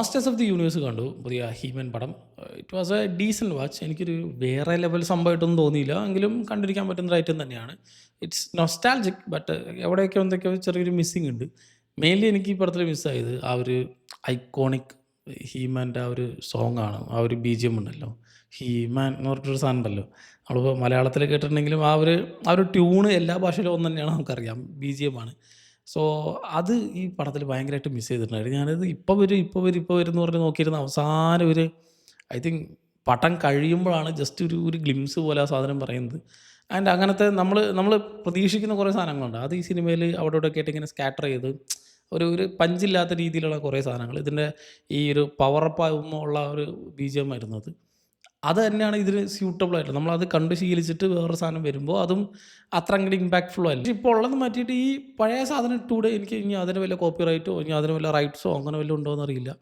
Masters of the universe കണ്ടു പുതിയ ഹീമൻ പടം. It was A decent watch. എനിക്കൊരു വേറെ ലെവൽ സംഭവമായിട്ടൊന്നും തോന്നിയില്ല, എങ്കിലും കണ്ടിരിക്കാൻ പറ്റുന്ന ഐറ്റം തന്നെയാണ്. ഇറ്റ്സ് നൊസ്റ്റാൾജിക്, ബട്ട് എവിടെയൊക്കെയോ എന്തൊക്കെയോ ചെറിയൊരു മിസ്സിങ് ഉണ്ട്. മെയിൻലി എനിക്ക് ഈ പടത്തിൽ മിസ്സായത് ആ ഒരു ഐക്കോണിക് ഹീമാൻ്റെ ആ ഒരു സോങ് ആണ്. ആ ഒരു BGM ഉണ്ടല്ലോ, ഹീമാൻ എന്ന് പറഞ്ഞിട്ടൊരു സാധനം ഉണ്ടല്ലോ. നമ്മളിപ്പോൾ മലയാളത്തിൽ കേട്ടിട്ടുണ്ടെങ്കിലും ആ ഒരു ട്യൂണ് എല്ലാ ഭാഷയിലും ഒന്ന് തന്നെയാണ്, നമുക്കറിയാം, BGM ആണ്. സോ അത് ഈ പടത്തിൽ ഭയങ്കരമായിട്ട് മിസ് ചെയ്തിട്ടുണ്ടായിരുന്നു. ഞാനത് ഇപ്പോൾ വരും എന്ന് പറഞ്ഞ് നോക്കിയിരുന്ന അവസാനം ഐ തിങ്ക് പടം കഴിയുമ്പോഴാണ് ജസ്റ്റ് ഒരു ഗ്ലിംസ് പോലെ ആ സാധനം പറയുന്നത്. ആൻഡ് അങ്ങനത്തെ നമ്മൾ പ്രതീക്ഷിക്കുന്ന കുറേ സാധനങ്ങളുണ്ട്. അത് ഈ സിനിമയിൽ അവിടെ ഇവിടെയൊക്കെ ആയിട്ട് ഇങ്ങനെ സ്കാറ്റർ ചെയ്ത് ഒരു പഞ്ചില്ലാത്ത രീതിയിലുള്ള കുറേ സാധനങ്ങൾ. ഇതിൻ്റെ ഈ ഒരു പവർ അപ്പ് ആകുമ്പോൾ ഉള്ള ഒരു BGM ആയിരുന്നു അത്. അത് തന്നെയാണ് ഇതിന് സ്യൂട്ടബിൾ ആയിട്ട്. നമ്മളത് കണ്ട് ശീലിച്ചിട്ട് വേറൊരു സാധനം വരുമ്പോൾ അതും അത്ര അങ്ങോട്ട് ഇമ്പാക്റ്റ്ഫുൾ അല്ല. പക്ഷേ ഇപ്പോൾ ഉള്ളത് മാറ്റിയിട്ട് ഈ പഴയ സാധനം ഇട്ടുകൂടെ? എനിക്ക് ഇനി അതിന് വല്ല കോപ്പി റൈറ്റോ ഇനി അതിന് വല്ല റൈറ്റ്സോ അങ്ങനെ വല്ലതും ഉണ്ടോ എന്നറിയില്ല.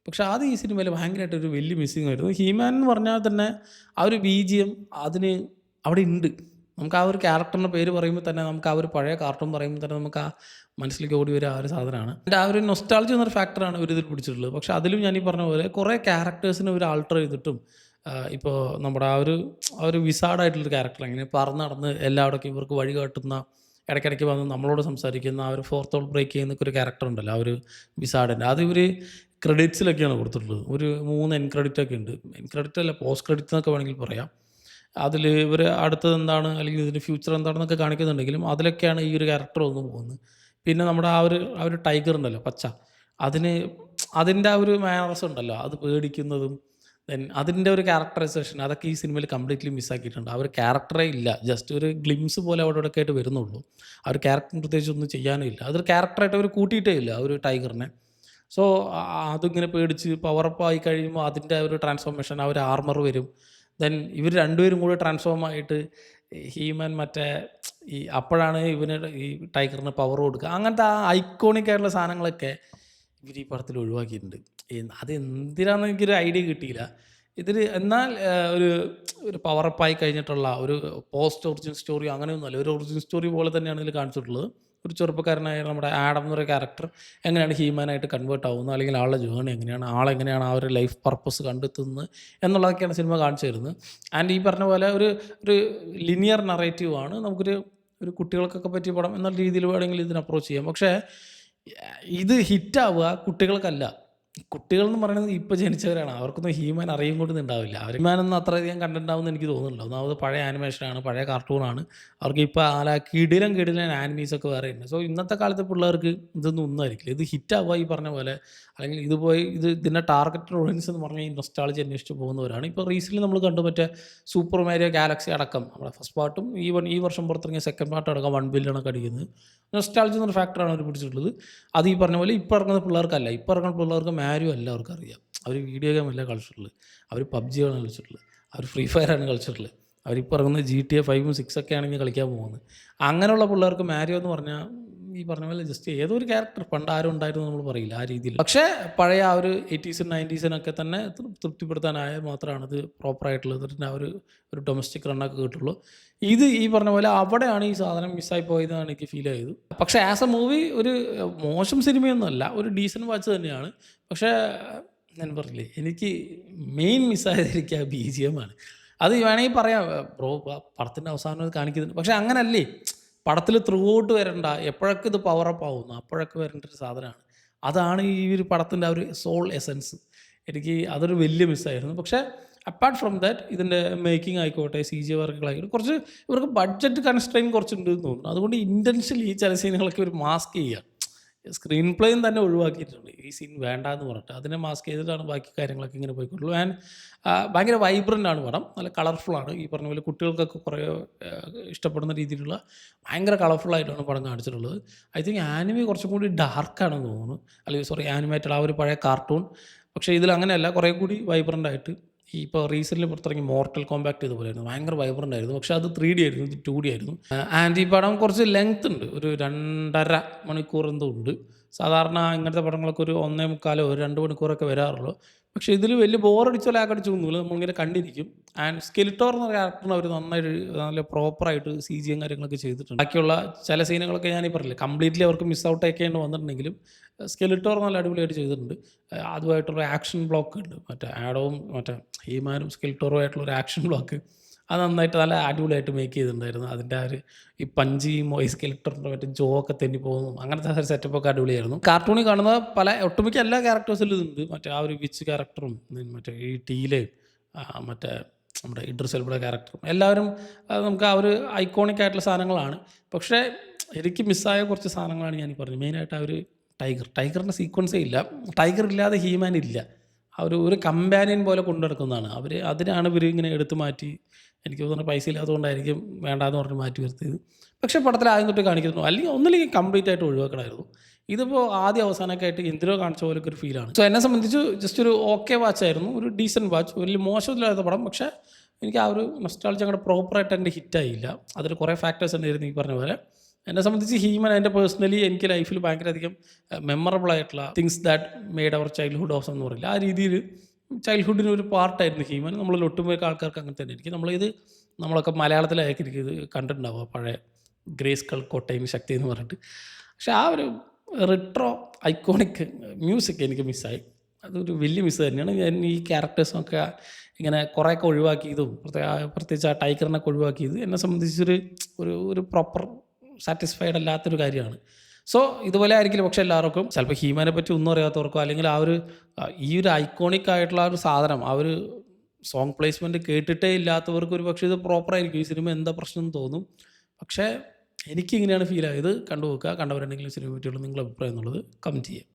പക്ഷേ അത് ഈ സിനിമയിൽ ഭയങ്കരമായിട്ടൊരു വലിയ മിസ്സിംഗ് ആയിരുന്നു. ഹീമാൻ എന്ന് പറഞ്ഞാൽ തന്നെ ആ ഒരു BGM അതിന് അവിടെ ഉണ്ട്. നമുക്ക് ആ ഒരു ക്യാരക്ടറിൻ്റെ പേര് പറയുമ്പോൾ തന്നെ, നമുക്ക് ആ ഒരു പഴയ കാർട്ടൂൺ പറയുമ്പോൾ തന്നെ നമുക്ക് ആ മനസ്സിലേക്ക് ഓടി വരിക ആ ഒരു സാധനമാണ്. എൻ്റെ ആ ഒരു നൊസ്റ്റാൾജി എന്നൊരു ഫാക്ടറാണ് ഇതിൽ പിടിച്ചിട്ടുള്ളത്. പക്ഷേ അതിലും ഞാൻ ഈ പറഞ്ഞ പോലെ കുറേ ക്യാരക്ടേഴ്സിനെ ഒരു ആൾട്ടർ ചെയ്തിട്ടും ഇപ്പോൾ നമ്മുടെ ആ ഒരു വിസാർഡായിട്ടുള്ളൊരു ക്യാരക്ടർ, അങ്ങനെ പറന്ന് നടന്ന് എല്ലായിടത്തും ഇവർക്ക് വഴി കാട്ടുന്ന, ഇടയ്ക്കിടയ്ക്ക് വന്ന് നമ്മളോട് സംസാരിക്കുന്ന ആ ഒരു ഫോർത്ത് വോൾ ബ്രേക്ക് ചെയ്യുന്നൊക്കെ ഒരു ക്യാരക്ടർ ഉണ്ടല്ലോ, ആ ഒരു വിസാർഡിൻ്റെ. അത് ഇവർ ക്രെഡിറ്റ്സിലൊക്കെയാണ് കൊടുത്തിട്ടുള്ളത്. ഒരു 3 എൻ ക്രെഡിറ്റൊക്കെ ഉണ്ട്. എൻ ക്രെഡിറ്റ് അല്ല, പോസ്റ്റ് ക്രെഡിറ്റ് എന്നൊക്കെ വേണമെങ്കിൽ പറയാം. അതിൽ ഇവർ അടുത്തത് എന്താണ് അല്ലെങ്കിൽ ഇതിൻ്റെ ഫ്യൂച്ചർ എന്താണെന്നൊക്കെ കാണിക്കുന്നുണ്ടെങ്കിലും അതിലൊക്കെയാണ് ഈ ഒരു ക്യാരക്ടർ വന്ന് പോകുന്നത്. പിന്നെ നമ്മുടെ ആ ഒരു ടൈഗർ ഉണ്ടല്ലോ, പച്ച, അതിന് അതിൻ്റെ ആ ഒരു മാനേഴ്സ് ഉണ്ടല്ലോ, അത് പേടിക്കുന്നതും അതിൻ്റെ ഒരു ക്യാരക്ടറൈസേഷൻ, അതൊക്കെ ഈ സിനിമയിൽ കംപ്ലീറ്റ്ലി മിസ്സാക്കിയിട്ടുണ്ട്. ആ ഒരു ക്യാരക്ടറേ ഇല്ല. ജസ്റ്റ് ഒരു ഗ്ലിംസ് പോലെ അവിടെ ഇവിടെയൊക്കെ ആയിട്ട് വരുന്നുള്ളൂ. ആ ഒരു ക്യാരക്ടറിന് പ്രത്യേകിച്ച് ഒന്നും ചെയ്യാനും ഇല്ല. അതൊരു ക്യാരക്ടറായിട്ട് അവർ കൂട്ടിയിട്ടേ ഇല്ല ആ ഒരു ടൈഗറിനെ. സോ അതിങ്ങനെ പേടിച്ച് പവറപ്പ് ആയി കഴിയുമ്പോൾ അതിൻ്റെ ഒരു ട്രാൻസ്ഫോർമേഷൻ, ആ ഒരു ആർമർ വരും. ദെൻ ഇവർ രണ്ടുപേരും കൂടി ട്രാൻസ്ഫോം ആയിട്ട് ഹീമൻ മറ്റേ അപ്പോഴാണ് ഇവന് ഈ ടൈഗറിന് പവർ കൊടുക്കുക. അങ്ങനത്തെ ആ ഐക്കോണിക് ആയിട്ടുള്ള സാധനങ്ങളൊക്കെ ഇവർ ഈ പടത്തിൽ ഒഴിവാക്കിയിട്ടുണ്ട്. അത് എന്തിനാണെന്ന് എനിക്കൊരു ഐഡിയ കിട്ടിയില്ല. ഇതിൽ എന്നാൽ ഒരു ഒരു പവറപ്പായി കഴിഞ്ഞിട്ടുള്ള ഒരു പോസ്റ്റ് ഒറിജിൻ സ്റ്റോറി അങ്ങനെയൊന്നുമല്ല. ഒരു ഒറിജിൻ സ്റ്റോറി പോലെ തന്നെയാണ് ഇതിൽ കാണിച്ചിട്ടുള്ളത്. ഒരു ചെറുപ്പക്കാരനായ നമ്മുടെ ആഡം എന്നൊരു ക്യാരക്ടർ എങ്ങനെയാണ് ഹ്യൂമനായിട്ട് കൺവേർട്ട് ആവുന്നത്, അല്ലെങ്കിൽ ആളുടെ ജേണി എങ്ങനെയാണ്, ആളെങ്ങനെയാണ് ആ ഒരു ലൈഫ് പർപ്പസ് കണ്ടെത്തുന്നത് എന്നുള്ളതൊക്കെയാണ് സിനിമ കാണിച്ചു തരുന്നത്. ആൻഡ് ഈ പറഞ്ഞ പോലെ ഒരു ലിനിയർ നറേറ്റീവ് ആണ്. ഒരു കുട്ടികൾക്കൊക്കെ പറ്റിയ പടം എന്നുള്ള രീതിയിൽ വേണമെങ്കിൽ ഇതിനെ അപ്രോച്ച് ചെയ്യാം. പക്ഷേ ഇത് ഹിറ്റാവുക കുട്ടികൾക്കല്ല. കുട്ടികൾ എന്ന് പറയുന്നത് ഇപ്പോൾ ജനിച്ചവരാണ്. അവർക്കൊന്നും ഹീമാൻ അറിയും കൊണ്ടൊന്നുണ്ടാവില്ല. അവർ ഹീമാനൊന്നും അത്രയധികം കണ്ടിട്ടുണ്ടാവുമെന്ന് എനിക്ക് തോന്നുന്നില്ല. ഒന്നാമത് പഴയ ആനിമേഷനാണ്, പഴയ കാർട്ടൂണാണ്. അവർക്ക് ഇപ്പോൾ കിടിലൻ ആനിമീസൊക്കെ വേറെ ഉണ്ട്. സോ ഇന്നത്തെ കാലത്തെ പിള്ളേർക്ക് ഇതൊന്നും ഒന്നായിരിക്കില്ല. ഇത് ഹിറ്റാവുക ഈ പറഞ്ഞ പോലെ, അല്ലെങ്കിൽ ഇതിൻ്റെ ടാർഗറ്റഡ് ഓഡിയൻസ് എന്ന് പറഞ്ഞാൽ ഈ നൊസ്റ്റാൾജി അന്വേഷിച്ച് പോകുന്നവരാണ്. ഇപ്പോൾ റീസെൻ്റ്ലി നമ്മൾ കണ്ടു മറ്റേ സൂപ്പർ മാരിയോ ഗാലക്സി അടക്കം നമ്മുടെ ഫസ്റ്റ് പാർട്ടും ഈ വർഷം പുറത്തിറങ്ങിയ സെക്കൻഡ് പാർട്ട് അടക്കം 1 ബില്യൺ അടിക്കുന്നത്. നൊസ്റ്റാൾജി എന്നൊരു ഫാക്ടറാണ് അവർ പിടിച്ചിട്ടുള്ളത്. അത് ഈ പറഞ്ഞ പോലെ ഇപ്പോൾ ഇറങ്ങുന്ന പിള്ളേർക്കല്ല. ഇപ്പോൾ ഇറങ്ങുന്ന പിള്ളേർക്ക് മാരിയോ എല്ലാവർക്കും അറിയാം. അവർ വീഡിയോ ഗെയിം അല്ല കളിച്ചിട്ടുള്ളത്, അവർ PUBG കളിച്ചിട്ടുള്ളത്, അവർ ഫ്രീ ഫയറാണ് കളിച്ചിട്ടുള്ളത്. അവരിപ്പോൾ ഇറങ്ങുന്ന GTA 5ഉം 6 ഒക്കെ ആണെങ്കിൽ കളിക്കാൻ പോകുന്നത്. അങ്ങനെയുള്ള പിള്ളേർക്ക് മാരിയോ എന്ന് പറഞ്ഞാൽ ഈ പറഞ്ഞ പോലെ ജസ്റ്റ് ഏതോ ഒരു ക്യാരക്ടർ, പണ്ട് ആരും ഉണ്ടായിരുന്നു നമ്മൾ പറയില്ല ആ രീതിയിൽ. പക്ഷേ പഴയ ആ ഒരു 80s 90s തന്നെ തൃപ്തിപ്പെടുത്താനായ മാത്രമാണ് ഇത് പ്രോപ്പറായിട്ടുള്ളത്. ഇതിൻ്റെ ആ ഒരു ഡൊമസ്റ്റിക് റണ്ണൊക്കെ കിട്ടുള്ളൂ. ഇത് ഈ പറഞ്ഞ പോലെ അവിടെയാണ് ഈ സാധനം മിസ്സായി പോയതെന്നാണ് എനിക്ക് ഫീൽ ചെയ്തത്. പക്ഷേ ആസ് എ മൂവി ഒരു മോശം സിനിമയൊന്നുമല്ല, ഒരു ഡീസൻറ്റ് വാച്ച് തന്നെയാണ്. പക്ഷേ ഞാൻ പറഞ്ഞില്ലേ, എനിക്ക് മെയിൻ മിസ്സായത് എനിക്ക് ആ BGM ആണ്. അത് വേണമെങ്കിൽ പറയാം, ബ്രോ പടത്തിൻ്റെ അവസാനം അത് കാണിക്കുന്നുണ്ട്. പക്ഷേ അങ്ങനല്ലേ, പടത്തിൽ ത്രൂ ഔട്ട് വരണ്ട, എപ്പോഴൊക്കെ ഇത് പവറപ്പ് ആവുന്നു അപ്പോഴൊക്കെ വരേണ്ട ഒരു സാധനമാണ്. അതാണ് ഈ ഒരു പടത്തിൻ്റെ ആ ഒരു സോൾ എസൻസ്. എനിക്ക് അതൊരു വലിയ മിസ്സായിരുന്നു. പക്ഷേ അപ്പാർട്ട് ഫ്രം ദാറ്റ് ഇതിൻ്റെ മേക്കിംഗ് ആയിക്കോട്ടെ, CG വർക്കുകളായിക്കോട്ടെ, കുറച്ച് ഇവർക്ക് ബഡ്ജറ്റ് കൺസ്ട്രെയിൻ കുറച്ചുണ്ട് എന്ന് തോന്നുന്നു. അതുകൊണ്ട് ഇൻറ്റൻഷ്യലി ഈ ചില സീനുകളൊക്കെ ഒരു മാസ്ക് ചെയ്യുക. സ്ക്രീൻ പ്ലേയും തന്നെ ഒഴിവാക്കിയിട്ടുണ്ട്. ഈ സീൻ വേണ്ട എന്ന് പറഞ്ഞിട്ട് അതിനെ മാസ്ക് ചെയ്തിട്ടാണ് ബാക്കി കാര്യങ്ങളൊക്കെ ഇങ്ങനെ പോയിക്കൊള്ളൂ. ആൻഡ് ഭയങ്കര വൈബ്രൻ്റ് ആണ് പടം, നല്ല കളർഫുള്ളാണ്. ഈ പറഞ്ഞ പോലെ കുട്ടികൾക്കൊക്കെ കുറേ ഇഷ്ടപ്പെടുന്ന രീതിയിലുള്ള ഭയങ്കര കളർഫുള്ളായിട്ടാണ് പടം കാണിച്ചിട്ടുള്ളത്. ഐ തിങ്ക് ആനിമി കുറച്ചും കൂടി ഡാർക്കാണെന്ന് തോന്നുന്നു, അല്ലെങ്കിൽ ആനിമേറ്റഡ് ആ ഒരു പഴയ കാർട്ടൂൺ. പക്ഷേ ഇതിൽ അങ്ങനെയല്ല, കുറേ കൂടി വൈബ്രൻ്റ് ആയിട്ട്. ഇപ്പോൾ റീസെൻ്റ്ലി പുറത്തിറങ്ങി മോർട്ടൽ കോമ്പാക്ട് ഇതുപോലെയായിരുന്നു, ഭയങ്കര വൈബ്രൻ്റ് ആയിരുന്നു. പക്ഷേ അത് 3D ആയിരുന്നു, ഇത് 2D ആയിരുന്നു. ആൻഡ് ഈ പടം കുറച്ച് ലെങ്ത് ഉണ്ട്, ഒരു 2.5 മണിക്കൂർ എന്തോ ഉണ്ട്. സാധാരണ ഇങ്ങനത്തെ പടങ്ങളൊക്കെ ഒരു 1.25 2 മണിക്കൂറൊക്കെ വരാറുള്ളൂ. പക്ഷേ ഇതിൽ വലിയ ബോറടിച്ചോ ലാഗടിച്ചൊന്നുമില്ല. നമ്മളിങ്ങനെ കണ്ടിരിക്കും. ആൻഡ് സ്കെലിറ്റോർ എന്ന ക്യാരക്ടറിനെ അവർ നന്നായിട്ട് നല്ല പ്രോപ്പറായിട്ട് സിജിയും കാര്യങ്ങളൊക്കെ ചെയ്തിട്ടുണ്ട്. ബാക്കിയുള്ള ചില സീനുകളൊക്കെ ഞാനീ പറഞ്ഞില്ലേ കംപ്ലീറ്റ്ലി അവർക്ക് മിസ് ഔട്ട് ആക്കേണ്ടി വന്നിട്ടുണ്ടെങ്കിലും സ്കെലിറ്റോർ നല്ല അടിപൊളിയായിട്ട് ചെയ്തിട്ടുണ്ട്. അതുമായിട്ടുള്ള ആക്ഷൻ ബ്ലോക്ക് ഉണ്ട്. മറ്റേ ആഡവും മറ്റേ ഹീമാനും സ്കെലിറ്റോറും ആയിട്ടുള്ള ഒരു ആക്ഷൻ ബ്ലോക്ക് അത് നന്നായിട്ട് നല്ല അടിപൊളിയായിട്ട് മേക്ക് ചെയ്തിട്ടുണ്ടായിരുന്നു. അതിൻ്റെ ആ ഒരു ഈ പഞ്ചിയും വോയിസ് ക്യാരക്ടറിൻ്റെ മറ്റേ ജോ ഒക്കെ തെന്നിപ്പോകുന്നു അങ്ങനത്തെ ഒരു സെറ്റപ്പൊക്കെ അടിപൊളിയായിരുന്നു. കാർട്ടൂണിൽ കാണുന്ന ഒട്ടുമിക്ക എല്ലാ ക്യാരക്ടേഴ്സിലും ഇതുണ്ട്. മറ്റേ ആ ഒരു വിച്ച് ക്യാരക്ടറും മറ്റേ ഈ ടീലയും മറ്റേ നമ്മുടെ ഇഡ്രിസ് എൽബയുടെ ക്യാരക്ടറും എല്ലാവരും നമുക്ക് ആ ഒരു ഐക്കോണിക് ആയിട്ടുള്ള സാധനങ്ങളാണ്. പക്ഷേ എനിക്ക് മിസ്സായ കുറച്ച് സാധനങ്ങളാണ് ഞാൻ പറഞ്ഞത്. മെയിനായിട്ട് ആ ഒരു ടൈഗറിൻ്റെ സീക്വൻസേ ഇല്ല. ടൈഗർ ഇല്ലാതെ ഹീമാൻ ഇല്ല. ആ ഒരു കമ്പാനിയൻ പോലെ കൊണ്ടു നടക്കുന്നതാണ്. അതിനാണ് ഇവർ ഇങ്ങനെ എടുത്തു മാറ്റി എനിക്ക് തോന്നുന്നു പൈസ ഇല്ലാത്തതുകൊണ്ടായിരിക്കും വേണ്ടാന്ന് പറഞ്ഞ് മാറ്റി നിർത്തിയത്. പക്ഷേ പടത്തിൽ ആദ്യം തൊട്ട് കാണിക്കുന്നു. അല്ലെങ്കിൽ ഒന്നില്ലെങ്കിൽ കംപ്ലീറ്റ് ആയിട്ട് ഒഴിവാക്കണമായിരുന്നു. ഇതിപ്പോൾ ആദ്യ അവസാനമൊക്കെ ആയിട്ട് എന്തിനോ കാണിച്ച പോലൊക്കെ ഒരു ഫീലാണ്. സോ എന്നെ സംബന്ധിച്ച് ജസ്റ്റ് ഒരു ഓക്കെ വാച്ചായിരുന്നു. ഒരു ഡീസൻറ്റ് വാച്ച്. വലിയ മോശമില്ലാത്ത പടം. പക്ഷേ എനിക്ക് ആ ഒരു നൊസ്റ്റാൾജി അങ്ങോട്ട് പ്രോപ്പറായിട്ട് എൻ്റെ ഹിറ്റായില്ല. അതിൽ കുറേ ഫാക്ടേഴ്സ് ഉണ്ടായിരുന്നു ഈ പറഞ്ഞ പോലെ. എന്നെ സംബന്ധിച്ച് ഹീമൻ എൻ്റെ പേഴ്സണലി എനിക്ക് ലൈഫിൽ ഭയങ്കരധികം മെമ്മറബിൾ ആയിട്ടുള്ള things that made our childhood of എന്ന് പറയില്ല. ആ രീതിയിൽ ചൈൽഡ്ഹുഡിന് ഒരു പാർട്ടായിരുന്നു ഹീമൻ. നമ്മളിൽ ഒട്ടുമിക്ക ആൾക്കാർക്ക് അങ്ങനെ തന്നെ ആയിരിക്കും. നമ്മളൊക്കെ മലയാളത്തിലായിരിക്കും ഇത് കണ്ടിട്ടുണ്ടാവുക. പഴയ ഗ്രേസ്കൾ കോട്ടയം ശക്തി എന്ന് പറഞ്ഞിട്ട്. പക്ഷേ ആ ഒരു റിട്രോ ഐക്കോണിക് മ്യൂസിക് എനിക്ക് മിസ്സായി. അതൊരു വലിയ മിസ് തന്നെയാണ്. ഞാൻ ഈ ക്യാരക്ടേഴ്സൊക്കെ ഇങ്ങനെ കുറേയൊക്കെ ഒഴിവാക്കിയതും പ്രത്യേകിച്ച് ആ ടൈഗറിനൊക്കെ ഒഴിവാക്കിയത് എന്നെ സംബന്ധിച്ചൊരു ഒരു പ്രോപ്പർ സാറ്റിസ്ഫൈഡ് അല്ലാത്തൊരു കാര്യമാണ്. സോ ഇതുപോലെ ആയിരിക്കില്ല പക്ഷേ എല്ലാവർക്കും ചിലപ്പോൾ ഹീമാനെ പറ്റി ഒന്നും അറിയാത്തവർക്കോ അല്ലെങ്കിൽ ഈ ഒരു ഐക്കോണിക് ആയിട്ടുള്ള ആ ഒരു സാധനം ആ ഒരു സോങ് പ്ലേസ്മെൻറ്റ് കേട്ടിട്ടേ ഇല്ലാത്തവർക്ക് ഒരു പക്ഷേ ഇത് പ്രോപ്പറായിരിക്കും ഈ സിനിമ എന്താ പ്രശ്നം എന്ന് തോന്നും. പക്ഷേ എനിക്കിങ്ങനെയാണ് ഫീൽ ആയത്. കണ്ടു നോക്കുക. കണ്ടവരുണ്ടെങ്കിലും സിനിമ പറ്റിയുള്ള നിങ്ങളുടെ അഭിപ്രായം എന്നുള്ളത് കമൻറ്റ് ചെയ്യുക.